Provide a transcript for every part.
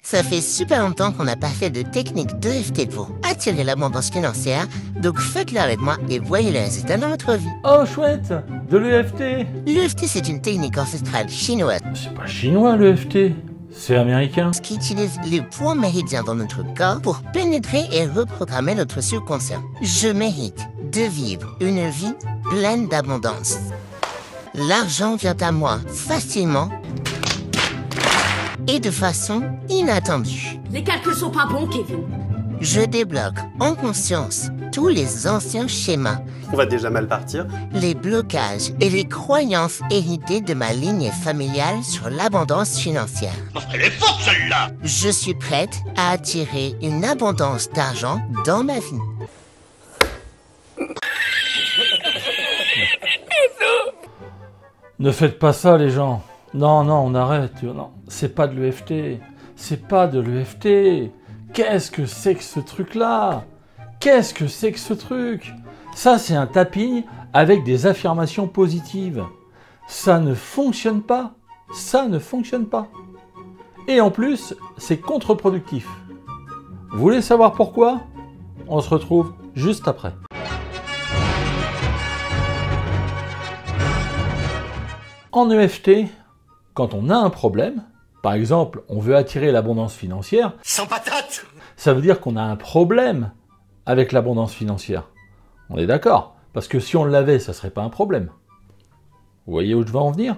Ça fait super longtemps qu'on n'a pas fait de technique d'EFT pour attirer l'abondance financière, donc faites-le avec moi et voyez les résultats dans votre vie. Oh chouette, de l'EFT. L'EFT, c'est une technique ancestrale chinoise C'est pas chinois l'EFT, c'est américain. qui utilise les points méridiens dans notre corps pour pénétrer et reprogrammer notre subconscient. Je mérite de vivre une vie pleine d'abondance. L'argent vient à moi facilement et de façon inattendue. Les calculs sont pas bons, Kevin. Je débloque en conscience tous les anciens schémas, On va déjà mal partir. les blocages et les croyances héritées de ma lignée familiale sur l'abondance financière. Elle est forte celle-là! Je suis prête à attirer une abondance d'argent dans ma vie. Ne faites pas ça les gens. Non, non, on arrête. Non, c'est pas de l'EFT. C'est pas de l'EFT. Qu'est-ce que c'est que ce truc-là? Qu'est-ce que c'est que ce truc? Ça, c'est un tapping avec des affirmations positives. Ça ne fonctionne pas. Ça ne fonctionne pas. Et en plus, c'est contre-productif. Vous voulez savoir pourquoi? On se retrouve juste après. En EFT, quand on a un problème, par exemple, on veut attirer l'abondance financière, Sans patate! ça veut dire qu'on a un problème avec l'abondance financière. On est d'accord? Parce que si on l'avait, ça ne serait pas un problème. Vous voyez où je veux en venir?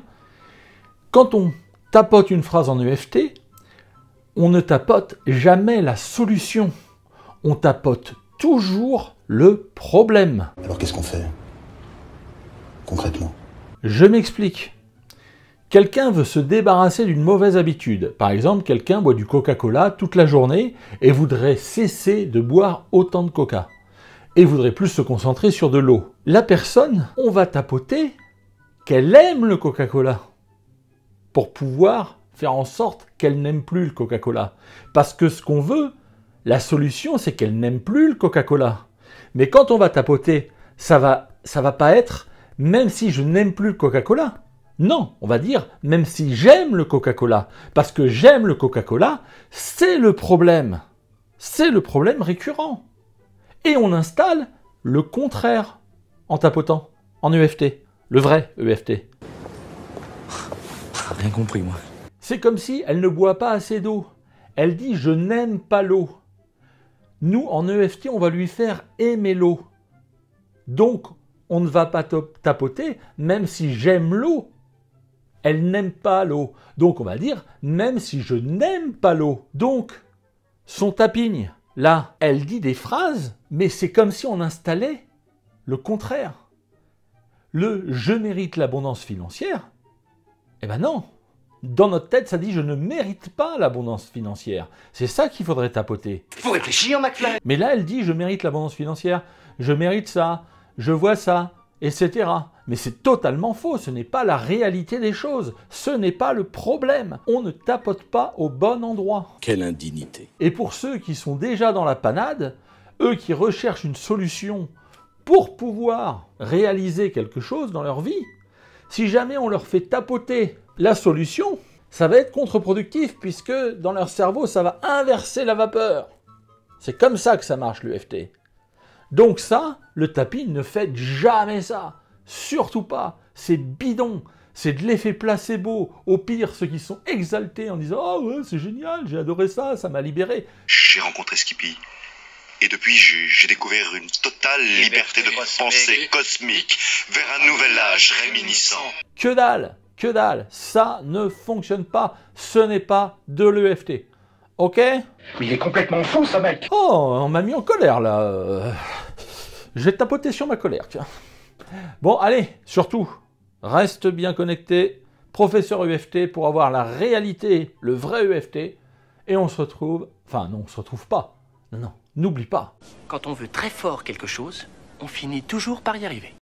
Quand on tapote une phrase en EFT, on ne tapote jamais la solution. On tapote toujours le problème. Alors qu'est-ce qu'on fait concrètement? Je m'explique. Quelqu'un veut se débarrasser d'une mauvaise habitude. Par exemple, quelqu'un boit du Coca-Cola toute la journée et voudrait cesser de boire autant de Coca. Et voudrait plus se concentrer sur de l'eau. La personne, on va tapoter qu'elle aime le Coca-Cola pour pouvoir faire en sorte qu'elle n'aime plus le Coca-Cola. Parce que ce qu'on veut, la solution, c'est qu'elle n'aime plus le Coca-Cola. Mais quand on va tapoter, ça va pas être « même si je n'aime plus le Coca-Cola ». Non, on va dire « même si j'aime le Coca-Cola ». Parce que j'aime le Coca-Cola, c'est le problème. C'est le problème récurrent. Et on installe le contraire en tapotant, en EFT. Le vrai EFT. Rien compris, moi. C'est comme si elle ne boit pas assez d'eau. Elle dit « je n'aime pas l'eau ». Nous, en EFT, on va lui faire aimer l'eau. Donc, on ne va pas tapoter « même si j'aime l'eau ». Elle n'aime pas l'eau. Donc, on va dire « même si je n'aime pas l'eau ». Donc, son tapping, là, elle dit des phrases, mais c'est comme si on installait le contraire. Le « je mérite l'abondance financière », eh ben non. Dans notre tête, ça dit « je ne mérite pas l'abondance financière ». C'est ça qu'il faudrait tapoter. Faut réfléchir, McFly! Mais là, elle dit « je mérite l'abondance financière »,« je mérite ça »,« je vois ça », etc. Mais c'est totalement faux, ce n'est pas la réalité des choses. Ce n'est pas le problème. On ne tapote pas au bon endroit. Quelle indignité. Et pour ceux qui sont déjà dans la panade, eux qui recherchent une solution pour pouvoir réaliser quelque chose dans leur vie, si jamais on leur fait tapoter la solution, ça va être contre-productif puisque dans leur cerveau, ça va inverser la vapeur. C'est comme ça que ça marche l'EFT. Donc ça, le tapping ne fait jamais ça. Surtout pas. C'est bidon. C'est de l'effet placebo. Au pire, ceux qui sont exaltés en disant « Ah ouais, c'est génial, j'ai adoré ça, ça m'a libéré. » J'ai rencontré Skippy. Et depuis, j'ai découvert une totale liberté de pensée cosmique vers un nouvel âge réminiscent. Que dalle, que dalle. Ça ne fonctionne pas. Ce n'est pas de l'EFT. Ok? Mais il est complètement fou, ce mec! Oh, on m'a mis en colère là. Je vais tapoter sur ma colère, tiens. Bon, allez, surtout, reste bien connecté, professeur EFT, pour avoir la réalité, le vrai EFT. Et on se retrouve... Enfin, non, on se retrouve pas. Non, non, n'oublie pas. Quand on veut très fort quelque chose, on finit toujours par y arriver.